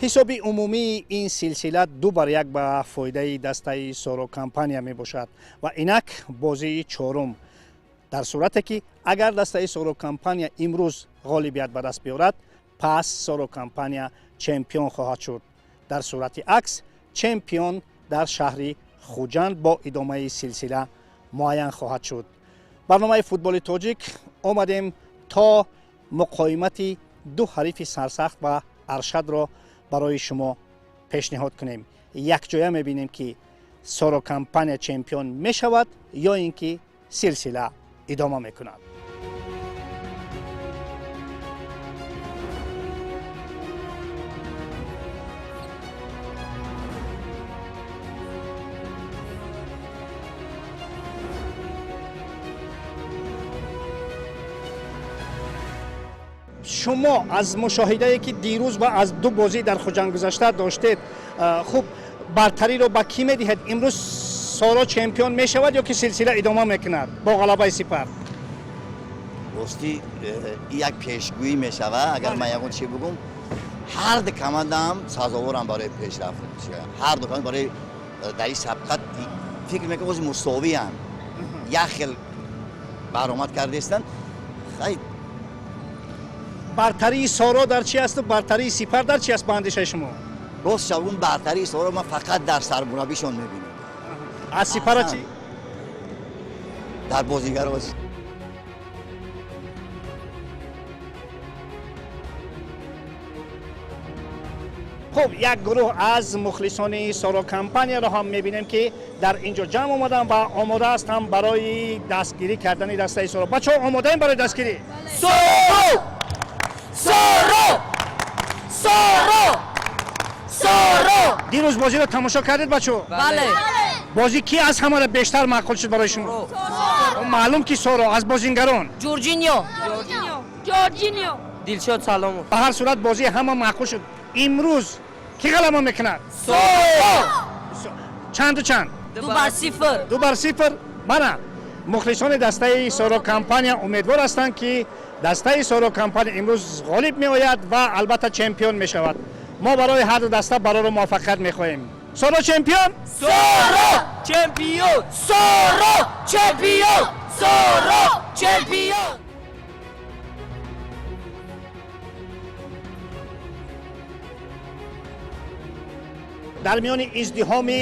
ҳисоби умумии ин силсила 2-1 ба фоидаи дастаи Соро компания мебошад ва инак бозии чорум. дар сурате ки агар дастаи Соро компания имрӯз ғолибият ба даст биёрад, пас Соро компания чемпион хоҳад шуд. дар сурати акс чемпион дар шаҳри Хуҷанд бо идомаи силсила муайян хоҳад шуд. барномаи футболи тоҷик омадем то муқоимати ду ҳарифи сарсахт ва аршадро барои шумо пешниҳод кунем. якҷоя мебинем ки Соро компания чемпион мешавад ё ин ки силсила идома мекунад. шумо аз мушоҳидае ки дирӯз ва аз ду бозӣ дар Хуҷанд гузашта доштед, хуб бартариро ба кӣ медиҳед? имрӯз Соро чемпион мешавад ё ки силсила идома мекунад бо ғалабаи Сипар? рости як пешгӯӣ мешавад. агар ман ягон чӣ бигум, ҳар ду командам сазоворам барои пешрафт. ҳар ду команда барои дар ин сабқат фикр мекунам ози мусовиам. як хел баромад кардаистанд. бартарии Соро дар чи асту бартарии Сипар дар чи аст ба андешаи шумо? рост шавун бартарии Соро ман фақат дар сармураббишон мебинам. аз Сипара чи? дар бозигароз. хуб як гурӯҳ аз мухлисони Соро компанияро ҳам мебинем ки дар инҷо ҷамъ омадан ва омода ҳастанд барои дастгирӣ кардани дастаи Соро. бачаҳо омодаем барои дастгирӣ? Соро! Соро! Соро! Соро! дирӯз бозиро тамошо кардед бачаҳо? Бале. бозӣ ки аз ҳамаро бештар маъқул шуд барои шумо? маълум ки Соро. аз бозингарон? Jorginho. Jorginho. Dilshod Salomov. ба ҳар сурат бозии ҳама маъқул шуд. имрӯз ки ғалаба мекунад? Соро! чанду чанд? 2-0. 2-0. бана мухлисони дастаи Соро компания умедвор ҳастанд ки дастаи Соро компания имрӯз ғолиб меояд ва албатта чемпион мешавад. мо барои ҳар ду даста бароро муваффақият мехоҳем. Соро чемпион! Соро! Чемпион! Соро! Чемпион! Соро! Чемпион! дар миёни издиҳоми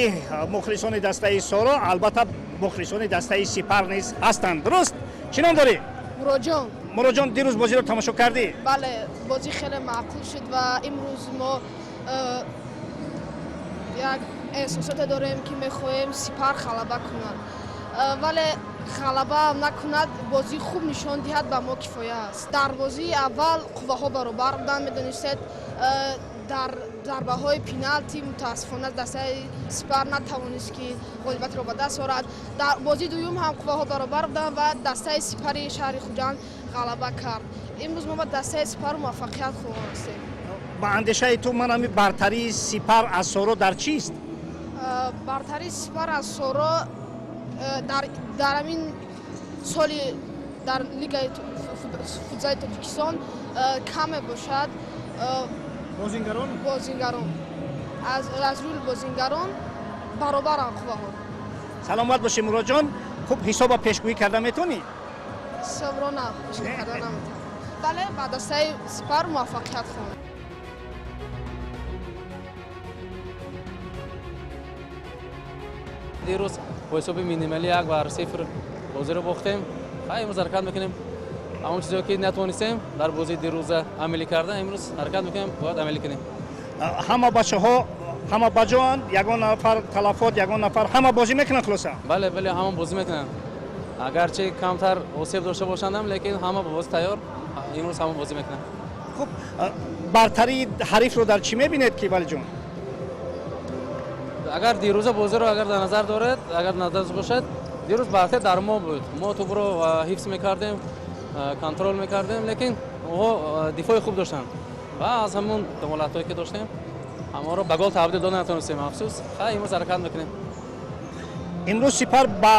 мухлисони дастаи Соро албатта мухлисони дастаи Сипар низ ҳастанд. дуруст? чӣ ном дорӣ? Муроҷон. муроҷон, дирӯз бозиро тамошо кардӣ? бале, бозӣ хеле маъқул шуд ва имрӯз мо як эҳсосоте дорем ки мехоҳем Сипар ғалаба кунад. вале ғалаба накунад, бозӣ хуб нишон диҳад ба мо кифоя аст. дар бозии аввал қувваҳо баробар буданд, медонистед. дар зарбаҳои пеналти мутаассифона дастаи Сипар натавонист ки ғолибиятро ба даст орад. дар бозии дуюм ҳам қувваҳо баробар буданд ва дастаи Сипари шаҳри Хуҷанд ғалаба кард. имрӯз мо ба дастаи Сипар муваффақият хоҳем растем. ба андешаи ту манами бартарии Сипар аз Соро дар чист? бартарии Сипар аз Соро дар ҳамин соли дар лигаи футзали Тоҷикистон кам мебошад. бозингарон аз рӯи бозингарон баробаранд қувваҳо. саломат бошӣ муроҷон. хуб ҳисоба пешгӯӣ карда метавонӣ? ҳисобро на пешгӯӣ карда наметавонам. бале ба дастаи Сипар муваффақият хоҳем. дирӯз бо ҳисоби минималӣ 1-0 бозиро бохтем. имрӯз ҳаракат мекунем. ҳамон чизое ки натавонистем дар бозии дирӯза амалӣ карда, имрӯз ҳаракат мекунем, бояд амалӣ кунем. ҳама бачаҳо ҳама баҷоанд, ягон нафар талафот, ягон нафар ҳама бозӣ мекунанд хулоса? бале, ҳама бозӣ мекунанд. агарчи камтар осеб дошта бошандам, лекин ҳама ба бозӣ тайёр. имрӯз ҳама бозӣ мекунанд. хуб бартарии ҳарифро дар чӣ мебинед ки валиҷон? агар дирӯза бозиро агар дар назар доред, агар назар бошад, дирӯз бартар дар мо буд. мо тӯбро ҳифз мекардем, контрол мекардем, лекин оҳо дифои хуб доштанд ва аз ҳамон ҳолатҳое ки доштем ҳамаро ба гол табдил дода натавонистем. афсӯс. имрӯз ҳаракат мекунем. имрӯз Сипар ба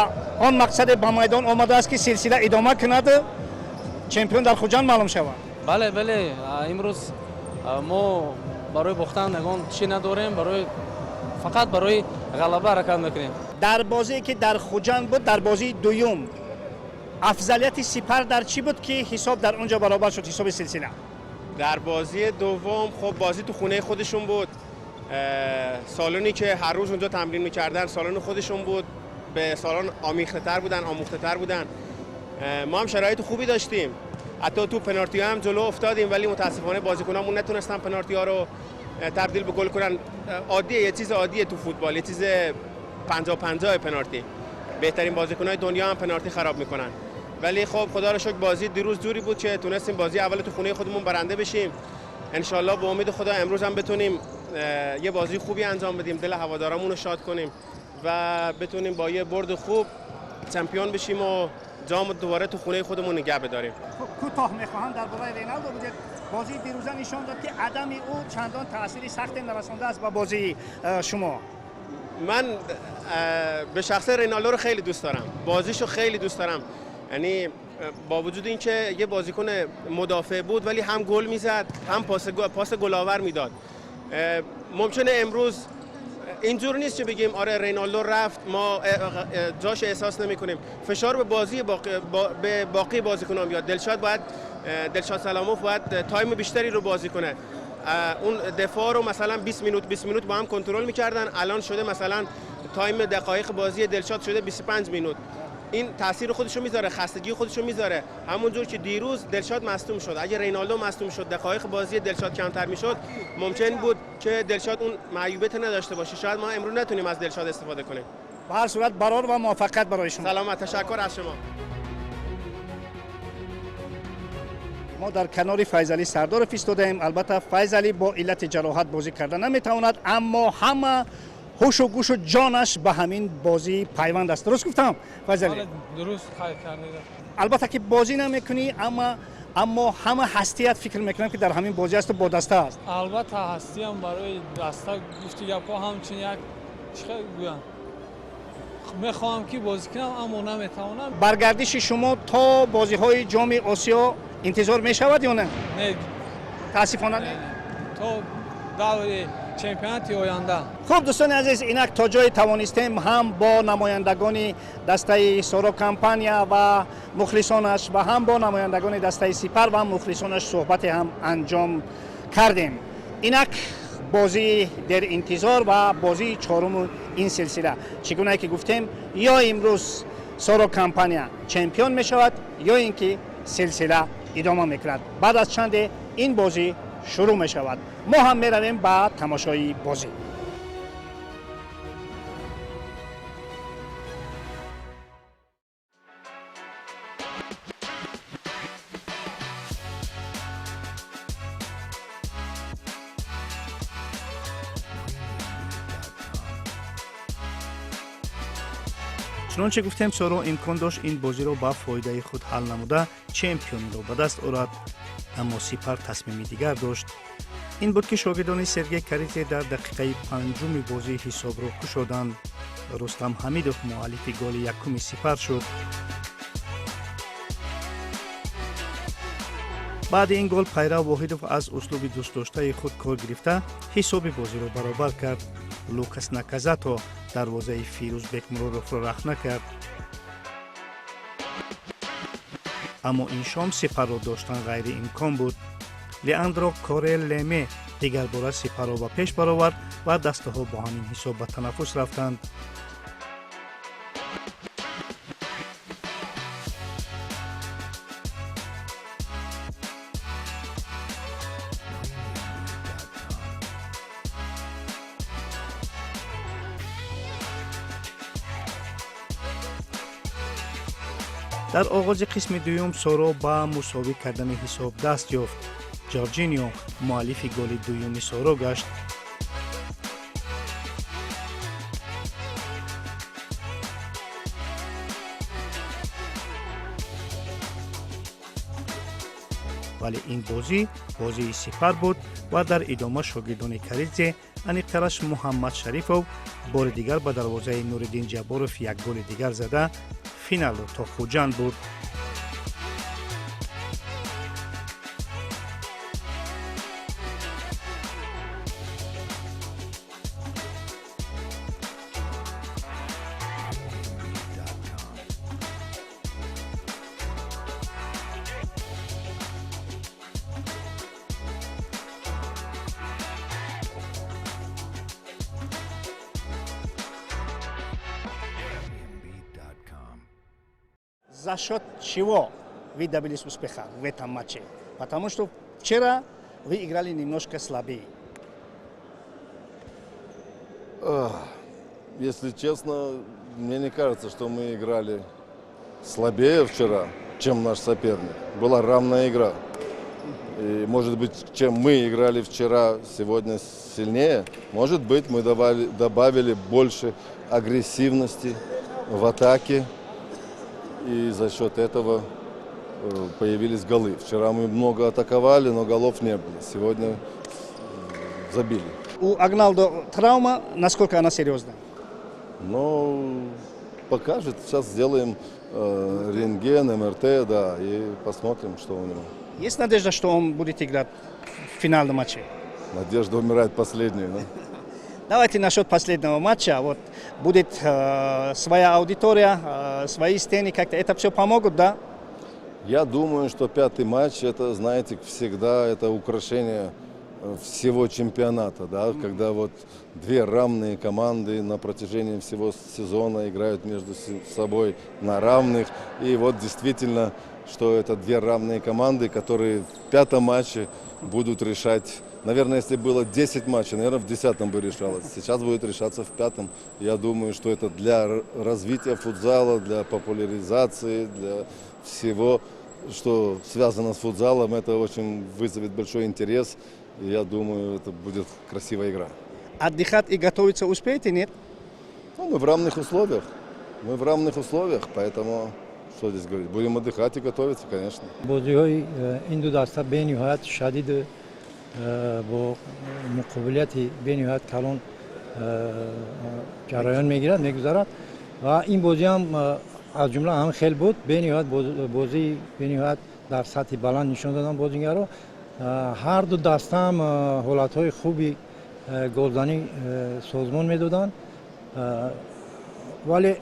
он мақсаде ба майдон омадааст ки силсила идома кунад, чемпион дар Хуҷанд маълум шавад. бале, имрӯз мо برای باختن نگان چی نداریم، فقط برای غلبه حرکت میکنیم. در بازی که در خوجند بود، در بازی دوم افضلیت سپر در چی بود که حساب در اونجا برابر شد، حساب سلسله؟ در بازی دوم خب بازی تو خونه خودشون بود، سالونی که هر روز اونجا تمرین میکردن سالن خودشون بود، به سالن آموخته تر بودن. ما هم شرایط خوبی داشتیم، حتی تو پنالتی هم جلو افتادیم، ولی متاسفانه بازیکنامون نتونستن پنالتی ها رو تبدیل به گل کنن. عادیه، یه چیز عادیه تو فوتبال، یه چیز 50-50 پنالتی. بهترین بازیکن‌های دنیا هم پنالتی خراب میکنن. ولی خب خدا رو شکر بازی دیروز جوری بود که تونستیم بازی اول تو خونه خودمون برنده بشیم. انشالله به امید خدا امروز هم بتونیم یه بازی خوبی انجام بدیم، دل هوادارامون رو شاد کنیم و بتونیم با یه برد خوب چمپیون بشیم و جام دوباره تو خونه خودمون نگه بداریم. کوتاه میخواهم درباره رینالدو بگید. بازی دیروز نشان داد که عدم او چندان تأثیری سخت نرسانده است با بازی شما. من به شخص رینالدو رو خیلی دوست دارم، بازیشو خیلی دوست دارم. یعنی با وجود اینکه یه بازیکن مدافع بود ولی هم گل میزد هم پاس گل‌آور میداد. ممکنه امروز اینجور نیست که بگیم آره رینالدو رفت ما جاش احساس نمی‌کنیم. فشار به بازی به باقی بازیکنان بیاد. دلشاد سلاموف باید تایم بیشتری رو بازی کنه. اون دفاع رو مثلا 20 میلیت با هم کنترل می‌کردن، الان شده مثلا تایم دقایق بازی دلشاد شده 25 میلیت. این تاثیر خودشو میذاره، خستگی خودشو میذاره. همونجور که دیروز دلشاد مصدوم شد، اگه رینالدو مصدوم شد دقایق بازی دلشاد کمتر میشد، ممکن بود که دلشاد اون معیوبیت نداشته باشه. شاید ما امروز نتونیم از دلشاد استفاده کنیم. به هر صورت برار و موفقیت برای شما. سلامت، تشکر از شما. ما در کنار فیضعلی سردار ایستادیم. البته فیضعلی با علت جراحت بازی کردن نمیتواند، اما همه هوش و گوش و جانش به همین بازی پیوند است. درست گفتم فیضعلی؟ درست کردید. البته که بازی نمیکنی، اما همه هستیت فکر میکنم که در همین بازی است و با دسته است. البته هستی هم برای دسته گفتی گپا همچین یک چیکار گویم میخوام که بازی کنم اما نمیتونم. برگردش شما تا بازی های جام آسیا انتظار میشود یا نه؟ نه تاسفانه نه. تو دور چمپیونات آینده. خب دوستان عزیز، اینک تا جای توانستیم هم با نمایندگان دسته سورو کمپانیا و مخلصانش و هم با نمایندگان دسته سپر و مخلصانش صحبت هم انجام کردیم. اینک بازی در انتظار و بازی چهارم این سلسله. چگونه که گفتیم یا امروز سورو کمپانیا چمپیون می شود یا اینکه سلسله ادامه میکند. بعد از چند این بازی شروع می شود. ما هم می رویم با تماشای بازی. چنانچه گفتیم سورو امکان داشت این بازی را با فایده خود حل نموده چمپیونی را به دست آورد، اما سپر تصمیم دیگر داشت. این بود که شاگردان سرگی کریتی در دقیقه پنجم بازی حساب را گشودند. رستم حمیدوف مؤلف گل یکم سپر شد. بعد این گل پیرو واحدوف از اسلوب دوست داشته خود کار گرفته حساب بازی را برابر کرد. لوکاس ناکازاتو دروازه فیروز بکمروف را رخنه کرد. اما این شام سپر را داشتن غیر امکان بود. لیاندرو کورل لیمه دیگر بار سپر را به پیش برآورد و دسته ها با همین حساب به تنفس رفتند. در آغاز قسم دوم سورو با مساوی کردن حساب دست یافت. جورجینیو مؤلف گل دوم سورو گشت. ولی این بازی سپر بود و در ادامه شاگردان کریزه انیقترش محمد شریفوف بار دیگر به دروازه نوردین جباروف یک گل دیگر زده فینال را تا خوجند بود. За счет чего вы добились успеха в этом матче? Потому что вчера вы играли немножко слабее. Если честно, мне не кажется, что мы играли слабее вчера, чем наш соперник. Была равная игра. И, может быть, чем мы играли вчера, сегодня сильнее. Может быть, мы добавили больше агрессивности в атаке. И за счет этого появились голы. Вчера мы много атаковали, но голов не было. Сегодня забили. У Агналдо травма, насколько она серьезная? Но покажет. Сейчас сделаем рентген, МРТ, да, и посмотрим, что у него. Есть надежда, что он будет играть в финальном матче? Надежда умирает последней, да? Давайте насчет последнего матча. Вот будет своя аудитория, свои стены, как-то это все помогут, да? Я думаю, что пятый матч, это, знаете, всегда это украшение всего чемпионата, да, когда вот две равные команды на протяжении всего сезона играют между собой на равных. И вот действительно, что это две равные команды, которые в пятом матче будут решать. Наверное, если было 10 матчей, наверное, в 10-м бы решалось. Сейчас будет решаться в 5-м. Я думаю, что это для развития футзала, для популяризации, для всего, что связано с футзалом. Это очень вызовет большой интерес. И я думаю, это будет красивая игра. Отдыхать и готовиться успеете, нет? Ну, мы в равных условиях. Мы в равных условиях, поэтому, что здесь говорить, будем отдыхать и готовиться, конечно. بازی‌های این دو دسته به نهایت شدید با مقابلیت به نهایت کلان جریان میگیرد میگذرد و این بازی هم از جمله هم خیلی بود به نهایت بازی به نهایت در سطح بلند نشان دادن بازیگرا هر دو دسته هم حالت‌های خوبی گلزنی سازمان میدادن ولی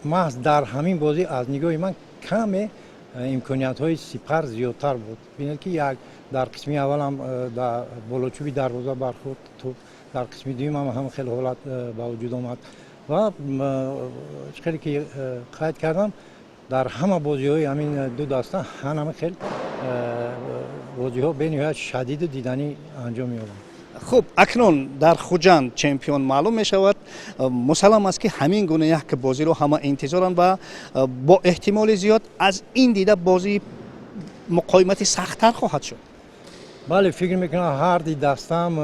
محض در همین بازی از نگاه من کم امکانیت‌های سپر زیادتر بود. ببینید که یک در قسم اول هم در بالوچوبی دروازه برخورد تو در قسم دوم هم خیلی حالت به وجود آمد و خیلی که قید کردم در همه بازی‌های همین دو دسته همه خیلی بازی‌ها به نهایت شدید و دیدنی انجام می‌یابند. خب اکنون در خوجند چمپیون معلوم می شود. مسلم است که همین گونه یک بازی رو همه انتظارن و با احتمال زیاد از این دیده بازی مقایمت سخت‌تر خواهد شد. بله فکر میکنم هر دی دستم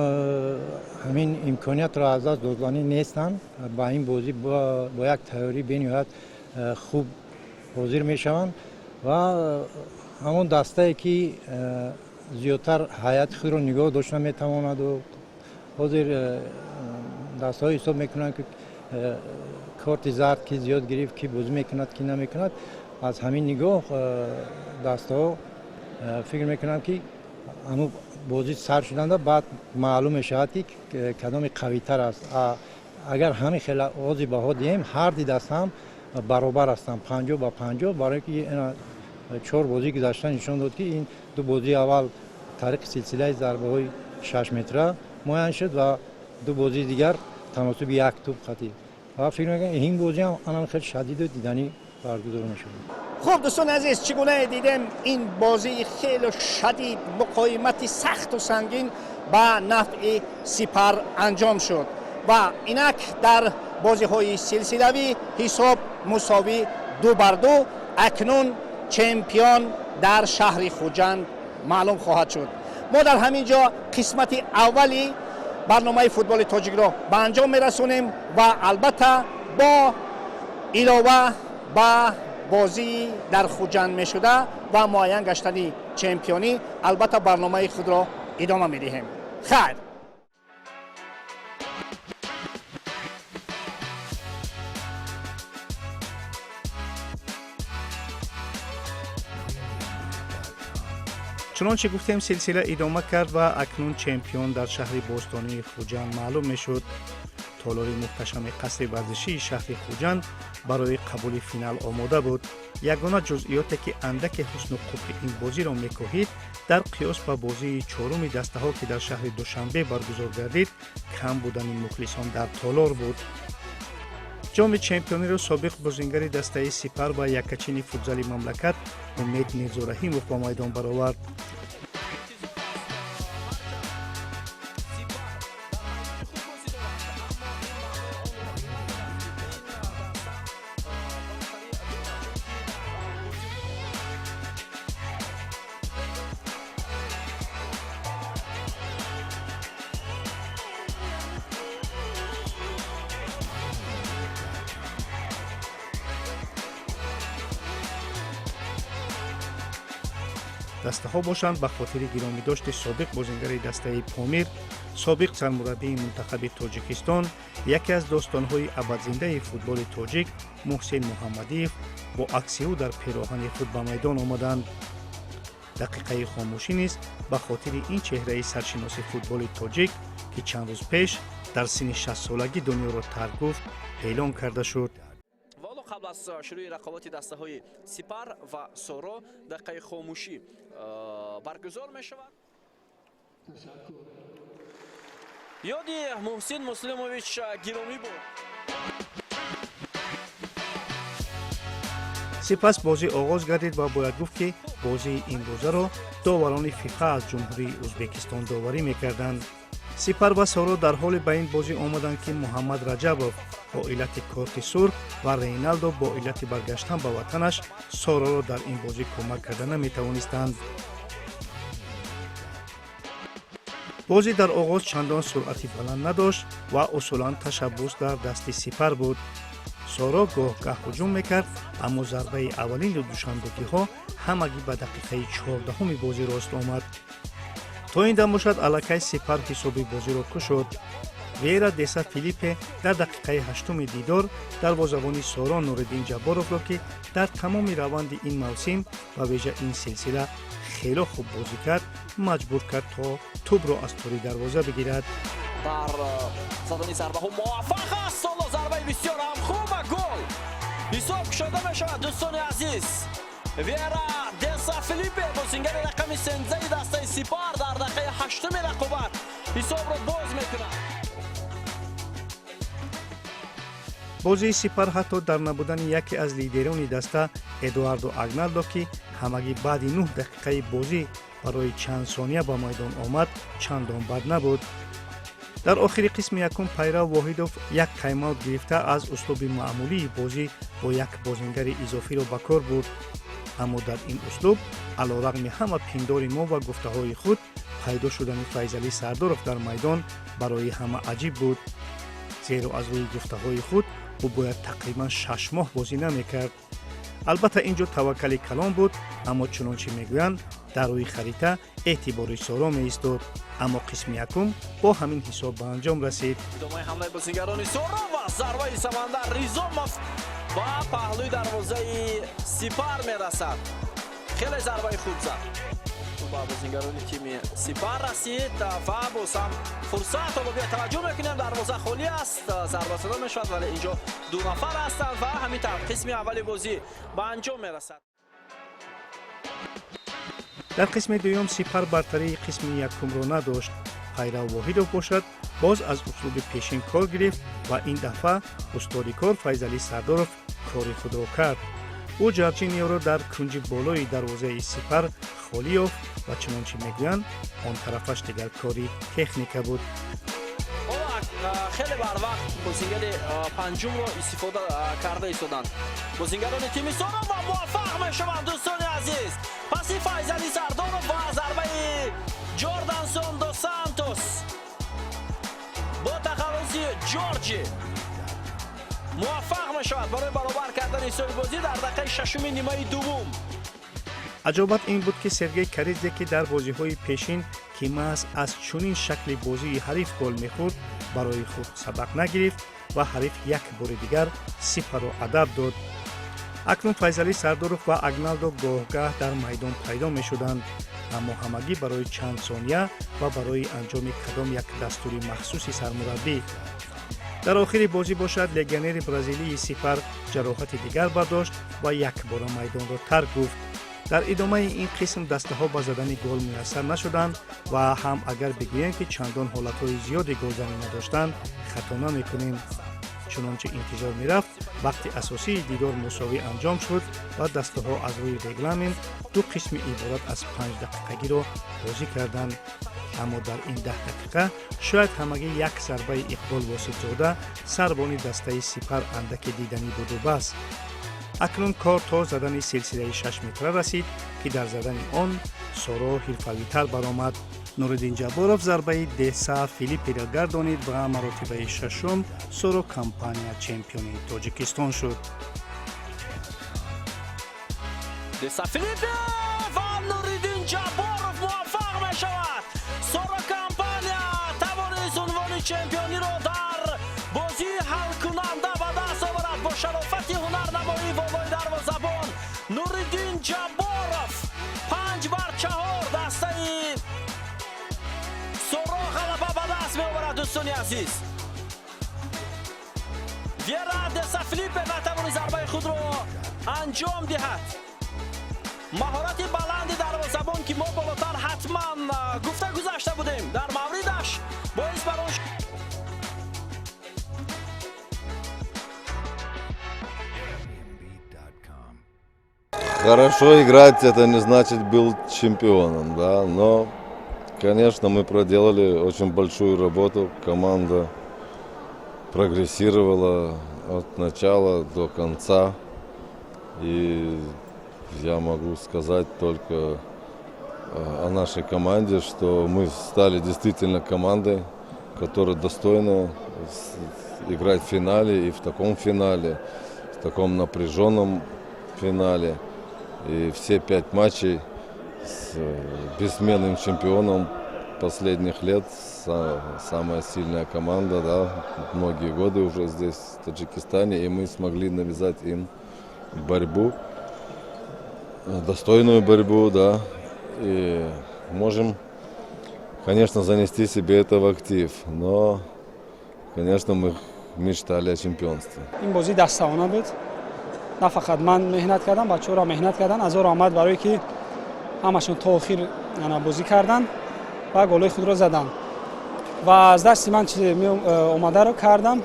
همین امکانیت را از دست دادنی نیستن. با این بازی با یک تیاری به نهایت خوب حاضر میشوند و همون دسته که زیادتر حیات خود رو نگاه داشتن میتواند و حاضر دسته های حساب میکنند که کارت زرد که زیاد گرفت که بازی میکند که نمیکند از همین نگاه دسته ها فکر میکنند که همون بازی سر شدند بعد معلوم شود که کدام قوی تر است. اگر همین خیلی آزی بها دیم هر دی دست هم برابر هستند 50 با 50 برای که این 4 بازی گذشته نشان داد که این دو بازی اول طریق سلسله ضربه های 6 متره معین شد و دو بازی دیگر تناسب یک توپ خطی و فکر می‌کنم این بازی هم خیلی شدید و دیدنی برگزار می‌شود. خب دوستان عزیز چگونه دیدیم این بازی خیلی شدید مقایمت سخت و سنگین با نفع سپر انجام شد و اینک در بازی های سلسله‌ای حساب مساوی 2-2 اکنون چمپیون در شهر خوجند معلوم خواهد شد. ما در همین جا قسمت اولی برنامه فوتبال تاجیک را به انجام میرسونیم و البته با علاوه با بازی در خوجند می شده و معین گشتنی چمپیونی البته برنامه خود را ادامه می دهیم. خیر. چنانچه گفتیم سلسله ادامه کرد و اکنون چمپیون در شهر باستانی خوجند معلوم می شد. تالار محتشم قصر ورزشی شهر خوجند برای قبول فینال آماده بود. یگانه جزئیاتی که اندک حسن و قبح این بازی را می‌کاهید در قیاس با بازی چهارم دسته‌ها که در شهر دوشنبه برگزار گردید کم بودن مخلصان در تالار بود. ҷоми чемпиониро собиқ бозингари дастаи Сипар ва яккачини футзали мамлакат Умед Мирзорахимов ба майдон баровард. дастаҳо бошанд ба хотири гиромидошти собиқ бозингари дастаи Помир, собиқ сармураббии мунтахаби Тоҷикистон, яке аз достонҳои абадзиндаи футболи тоҷик Муҳсин Муҳаммадиев бо акси ӯ дар пироҳани худ ба майдон омаданд. дақиқаи хомӯшӣ низ ба хотири ин чеҳраи саршиноси футболи тоҷик, ки чанд рӯз пеш дар синни 60-солагӣ дунёро тарк гуфт, эълон карда шуд. قبل از شروع رقابت دسته‌های سپر و سورو دقیقه خاموشی برگزار می شود. یادی محسن مسلموویچ گرامی بود. سپس بازی آغاز گردید و باید گفت که بازی این روزه داوران فیفا از جمهوری ازبکستان داوری میکردند. سپر و سورو در حال به این بازی آمدند که محمد رجبوف با علت کارت سرخ و رینالدو با علت برگشتن به وطنش سورو را در این بازی کمک کرده نمیتوانستند. بازی در آغاز چندان سرعتی بلند نداشت و اصولا تشبث در دست سپر بود. سورو گاه هجوم میکرد، اما ضربه اولین دوشنبگی ها همگی به دقیقه 14 بازی راست آمد. تا این دم باشد الکی سپر حسابی بازی را کشد. ویرا دسا فیلیپ در دقیقه 8 دیدار دروازه‌بان سورو نورالدین جباروف را که در تمام روند این موسم و ویژه این سلسله خیلی خوب بازی کرد مجبور کرد تا توپ را از توری دروازه بگیرد. در زدن ضربه ها موفق است. سولو ضربه بسیار هم خوب و گل حساب شده می شود. دوستان عزیز، ویرا دسا فیلیپ بازیگر رقم 13 دسته سپر در دقیقه 8 رقابت حساب را باز میکند. بازی سپر حتی در نبودن یکی از لیدران دسته ادواردو آگنالدو که همگی بعد 9 دقیقه بازی برای چند ثانیه با میدان آمد چندان بد نبود. در آخر قسم یکم پیرو واحدوف یک تایم اوت گرفته از اسلوب معمولی بازی با یک بازیگر اضافی را به کار برد. اما در این اسلوب علیرغم همه پندار ما و گفته‌های خود پیدا شدن فیضعلی سرداروف در میدان برای همه عجیب بود. زیرا از روی گفته‌های خود او باید تقریبا 6 ماه بازی نمی‌کرد. البته اینجا توکل کلام بود، اما چنانچه میگویند در روی خریطه اعتبار سورو می‌ایستاد. اما قسم یکم با همین حساب به انجام رسید. ادامه حمله بازیگران سورو و ضربه سمندر ریزوموف با پهلوی دروازه سپر میرسد. خیلی ضربه خوب زد. با بازیگران تیم سپر رسید و باز هم فرصت رو بیا توجه میکنیم. دروازه خالی است، ضربه صدا میشود، ولی اینجا 2 نفر هستند و همینطور قسم اول بازی به انجام میرسد. در قسم دوم سپر برتری قسم یکم را نداشت. پیرو واحدوف باشد باز از اسلوب پیشین کار گرفت و این دفعه استاد کار فیضعلی سرداروف کاری خود را کرد. او جارجینیو را در کنج بالای دروازه سپر خالی یافت و چنانچه میگویند آن طرفش دیگر کاری تکنیک بود. خیلی بر وقت بازیگر پنجم را استفاده کرده ایستادند بازیگران تیم سورو و موفق میشوند. دوستان عزیز، پس فیضعلی سرداروف و ضربه جوردانسون دو سانتوس با تخلص جورجی موفق میشود برای برابر کردن حساب بازی در دقیقه 6 نیمه دوم. عجابت این بود که سرگئی کریزی که در بازی‌های پیشین که محض از چنین شکل بازی حریف گل می‌خورد برای خود سبق نگرفت و حریف یک بار دیگر سپر را ادب داد. اکنون فیضعلی سرداروف و آگنالدو گاهگاه در میدان پیدا می‌شدند، اما همگی برای چند ثانیه و برای انجام کدام یک دستور مخصوصی سرمربی. در آخر بازی باشد لگنر برزیلی سپر جراحت دیگر برداشت و یک بار میدان را ترک گفت. در ادامه این قسم دسته ها با زدن گل میسر نشدند و هم اگر بگویند که چندان حالت های زیادی گلزنی نداشتند خطا نمی‌کنیم. чунончи интизор мерафт вақти асосии дидор мусовӣ анҷом шуд ва дастаҳо аз рӯи регламент ду қисми иборат аз 5 дақиқагиро бозӣ карданд. аммо дар ин 10 дақиқа шояд ҳамагӣ як зарбаи иқбол воситзода сарбони дастаи Сипар андаке диданӣ буду бас. акнун кор то задани силсилаи 6 метра расид ки дар задани он соро ҳирфавитар баромад. нуриддин ҷабборов зарбаи деса филиппиро гардонид ва маротибаи шашум соро компания чемпиони тоҷикистон шуд. деса филиппи ва нуриддин ҷабборов муваффақ мешавад. соро компания тавонист унвони чемпиониро дар бозии ҳалкунанда ба даст оварад. бо шарофати ҳунарнамоӣ болои дарвозабон нуриддин ҷабборов 5-4 дастаи соро ғалаба ба даст меоварад. дӯстони азиз, вера деса филиппе натавони зарбаи худро анҷом диҳад. маҳорати баланди дарвозабон ки мо болотар ҳатман гуфта гузашта будем дар мавридаш боис барош Хорошо играть это не значит был чемпионом, да, но, конечно, мы проделали очень большую работу, команда прогрессировала от начала до конца, и я могу сказать только о нашей команде, что мы стали действительно командой, которая достойна играть в финале, и в таком финале, в таком напряженном финале. И все 5 матчей с бессменным чемпионом последних лет, самая сильная команда, да, многие годы уже здесь, в Таджикистане, и мы смогли навязать им борьбу, достойную борьбу, да, и можем, конечно, занести себе это в актив, но, конечно, мы мечтали о чемпионстве. نه فقط من مهنت کردم، بچه‌ها را مهنت کردن، از اون آمد برای که همشون تا آخر بازی کردن و گلای خود را زدن و از دست من چیزی اومده رو کردم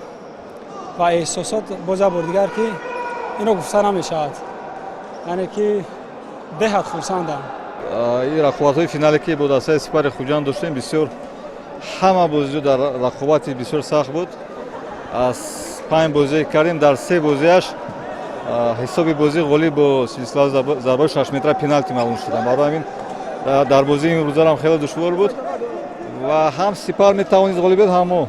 و احساسات باز بار دیگر که اینو گفته نمیشود، یعنی که بهت خرسندم. این رقابت‌های فینالی که با دسته سپر خوجان داشتیم بسیار همه بازی در رقابتی بسیار سخت بود. از 5 بازی کردیم، در 3 بازیش حسابی بازی غالی با سلسله ضربه 6 متر پنالتی معلوم شدن. برای همین در بازی امروز هم خیلی دشوار بود و هم سپر میتوانست غالی بیاد، هم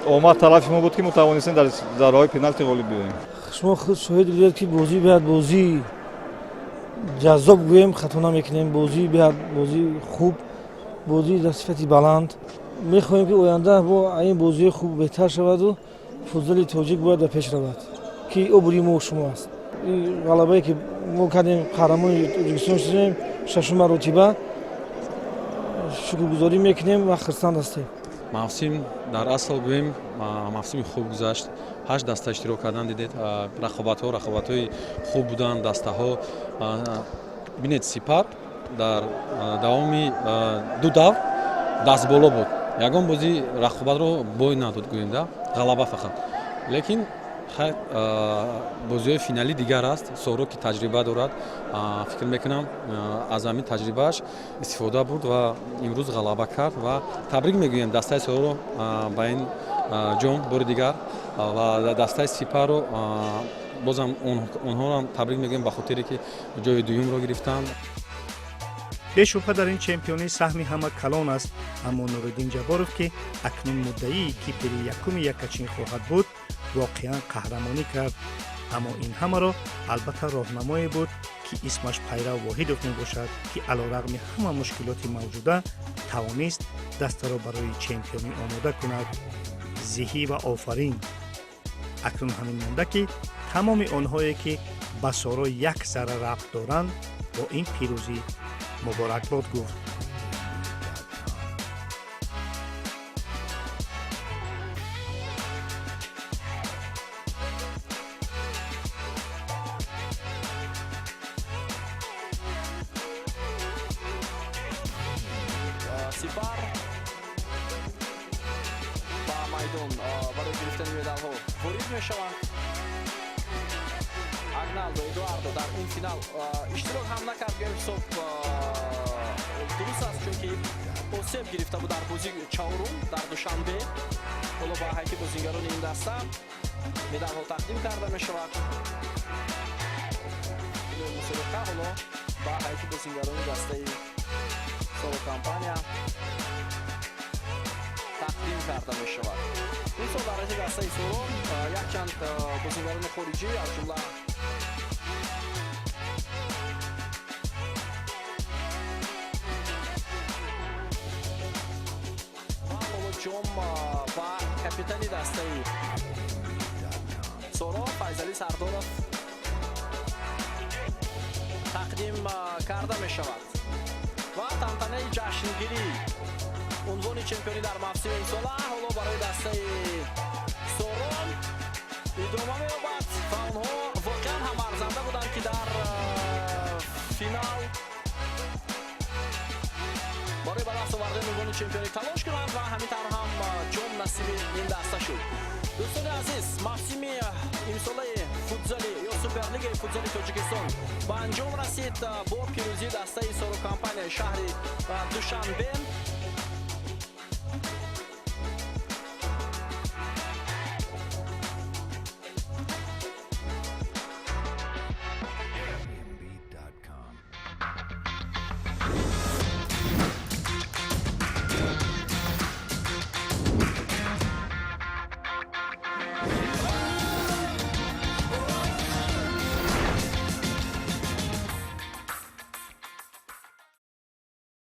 اومد طرف ما بود که میتوانستیم در ضربه پنالتی غالی بیاییم. شما خود شاهد بودید که بازی بیاد بازی جذاب گویم، خطا نمیکنیم، بازی بیاد بازی خوب، بازی در صفتی بلند. میخواهیم که آینده با این بازی خوب بهتر شود و فوتبال تاجیک باید پیش رود که عبوری ما شما است. این غلبه‌ای که ما کردیم قهرمان تاجیکستان شدیم، 6 مرتبه شکرگزاری میکنیم و خرسند هستیم. мавсим дар асл гӯем мавсими хуб гузашт. 8 даста иштирок кардан дидед, рақобатҳои хуб буданд, дастаҳо. бинед Сипар дар давоми 2 давр дастболо буд. ягон бозӣ рақобатро бой надод гӯем да, ғалаба фақат. лекин бозиҳои финалӣ дигар аст. соро ки таҷриба дорад, фикр мекунам аз ҳамин таҷрибааш истифода бурд ва имрӯз ғалаба кард ва табрик мегӯем дастаи сороро ба ин ҷом бори дигар ва дастаи Сипарро бозам онҳоам табрик мегӯем ба хотире ки ҷои дуюмро гирифтанд. бешубҳа дар ин чемпионӣ саҳми ҳама калон аст, аммо нуриддин ҷабборов ки акнун муддаии кипри якуми якачин хоҳад буд, воқеан қаҳрамонӣ кард. аммо ин ҳамаро албатта роҳнамое буд ки исмаш Пайрав Воҳидов мебошад, ки алорағми ҳама мушкилоти мавҷуда тавонист дастаро барои чемпионӣ омода кунад. зиҳӣ ва офарин. акнун ҳамин монда ки тамоми онҳое ки ба соро як зара рабт доранд бо ин пирӯзӣ муборакбод гуфт. Сипар ба майдон барои гирифтани медалҳо ворид мешаванд. Агналдо Эдуардо дар ин финал иштирок ҳам накард, гӯям ҳисоб дуруст аст, чунки осеб гирифта буд дар бозии чаҳорум дар душанбе. ҳоло ба ҳайати бозингарони ин даста медалҳо тақдим карда мешавад. мусобиқа ҳоло ба ҳайати бозингарони дастаи соро компания тақдим карда мешавад. ин сол дар ҳайати дастаи соро якчанд бозингарони хориҷӣ аз ҷумла ҷом ба капитани дастаи соро Файзали Сардоров тақдим карда мешавад ва тантанаи ҷашнгирӣ унвони чемпионӣ дар мавсими имсола ҳоло барои дастаи соро идома меёбад ва онҳо воқеан ҳам арзанда буданд ки дар финал барои ба даст овардани унвони чемпионӣ талош кунанд ва ҳамин тавр ҳам ҷом насиби ин даста шуд. дӯстони азиз, мавсими имсолаи футзали ё суперлигаи футзали Тоҷикистон ба анҷом расид бо пирӯзии дастаи соро компанияи шаҳри Душанбе.